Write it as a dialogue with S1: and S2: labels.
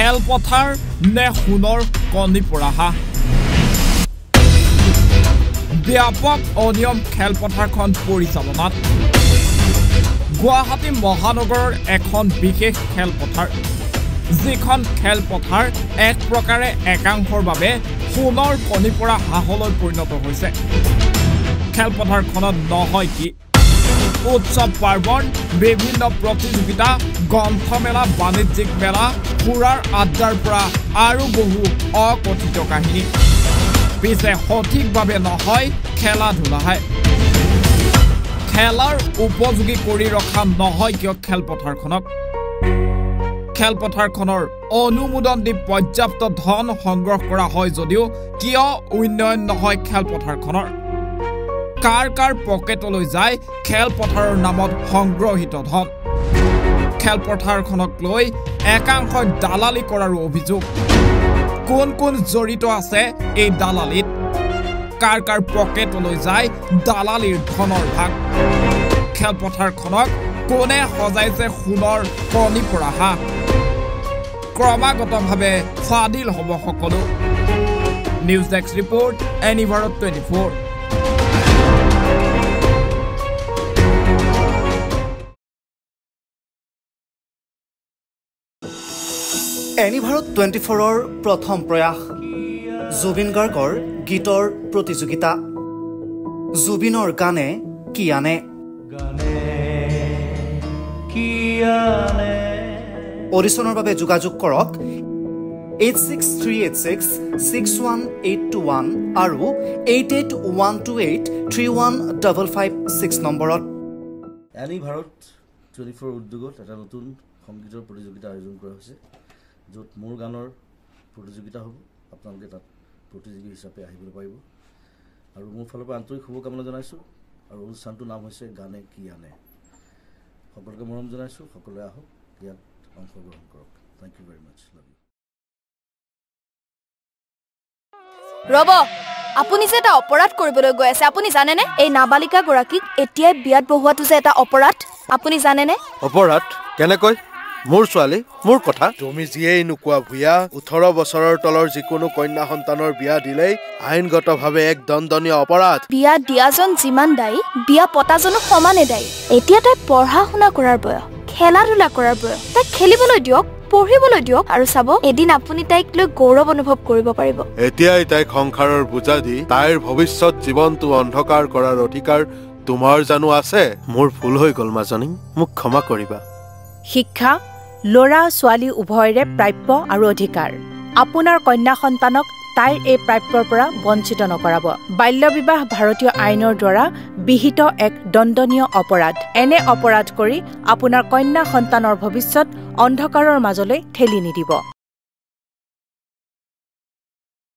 S1: খেলপথাৰ নে সোণৰ কণী পৰা হাঁহ ব্যাপক অনিয়ম খেলপথাৰখন পৰিচালনাত গুৱাহাটী মহানগৰৰ এখন বিশেষ খেলপথাৰ যিখন খেলপথাৰ এক প্ৰকাৰে একাংশৰ বাবে সোণৰ কণী পৰা হাঁহলৈ পৰিণত হৈছে খেলপথাৰখনত নহয় কি উৎসৱ পাৰ্বণ বিভিন্ন প্ৰতিযোগিতা গ্ৰন্থমেলা বাণিজ্যিক মেলা ফুৰাৰ আড্ডাৰ পৰা আৰু বহু অকথিত কাহিনী পিছে সঠিকভাৱে নহয় খেলা ধূলাহে খেলাৰ উপযোগী কৰি ৰখা নহয় কিয় খেলপথাৰখনৰ অনুমোদন দি পৰ্যাপ্ত ধন সংগ্ৰহ কৰা হয় যদিও কিয় উন্নয়ন নহয় খেলপথাৰখনৰ কাৰ পকেটলৈ যায় খেলপথাৰৰ নামত সংগ্ৰহিত ধন খেলপথাৰখনক লৈ একাংশই দালালি কৰাৰ অভিযোগ কোন জড়িত আছে এই দালালিত কাৰ পকেটলৈ যায় দালালিৰ ধনৰ ভাগ খেলপথাৰখনক কোনে সজাইছে সোণৰ কণী পৰা হাঁহ ক্ৰমাগতভাৱে ফাদিল হ'ব সকলো নিউজ ডেস্ক ৰিপৰ্ট এনি ভাৰত 24
S2: এনি ভাৰত 24ৰ প্ৰথম প্ৰয়াস জুবিন গাৰ্গৰ গীতৰ প্ৰতিযোগিতা জুবিনৰ গানে কি আনে অডিশ্যনৰ বাবে যোগাযোগ কৰক 8638661821 আৰু 8812831556 নম্বৰত
S3: এনি ভাৰত 24 উদ্যোগত এটা নতুন সংগীতৰ প্ৰতিযোগিতা আয়োজন কৰা হৈছে য'ত মোৰ গানৰ প্ৰতিযোগিতা হ'ব আপোনালোকে তাত প্ৰতিযোগী হিচাপে আহিবলৈ পাৰিব আৰু মোৰ ফালৰ পৰা আন্তৰিক শুভকামনা জনাইছোঁ আৰু অনুষ্ঠানটোৰ নাম হৈছে গানে কি আনে সকলোকে মৰম জনাইছোঁ সকলোৱে আহক ইয়াত অংশগ্ৰহণ কৰক thank you very much love you
S4: Rob আপুনি যে এটা অপৰাধ কৰিবলৈ গৈ আছে আপুনি জানেনে এই নাবালিকা গৰাকীক এতিয়াই বিয়াত বহুৱাটো যে এটা অপৰাধ আপুনি জানেনে
S5: অপৰাধ কেনেকৈ মোৰ ছোৱালী মোৰ কথা তুমি যিয়েই নোকোৱা ভূঞা 18 বছৰৰ তলৰ যিকোনো কন্যা সন্তানৰ বিয়া দিলেই আইনগতভাৱে এক দণ্ডনীয় অপৰাধ
S4: বিয়া দিয়াজন যিমান দায়ী বিয়া পতাজনো সমানে দায়ী এতিয়া তাই পঢ়া শুনা কৰাৰ বয়স খেলা ধূলা কৰাৰ বয়স তাই খেলিবলৈ দিয়ক পঢ়িবলৈ দিয়ক আৰু চাব এদিন আপুনি তাইক লৈ গৌৰৱ অনুভৱ কৰিব পাৰিব
S5: এতিয়াই তাইক সংসাৰৰ বোজা দি তাইৰ ভৱিষ্যত জীৱনটো অন্ধকাৰ কৰাৰ অধিকাৰ তোমাৰ জানো আছে মোৰ ভুল হৈ গ'ল মাজনী মোক ক্ষমা কৰিবা
S6: শিক্ষা ল'ৰা ছোৱালী উভয়ৰে প্ৰাপ্য আৰু অধিকাৰ আপোনাৰ কন্যা সন্তানক তাইৰ এই প্ৰাপ্যৰ পৰা বঞ্চিত নকৰাব বাল্য বিবাহ ভাৰতীয় আইনৰ দ্বাৰা বিহিত এক দণ্ডনীয় অপৰাধ এনে অপৰাধ কৰি আপোনাৰ কন্যা সন্তানৰ ভৱিষ্যত অন্ধকাৰৰ মাজলৈ ঠেলি নিদিব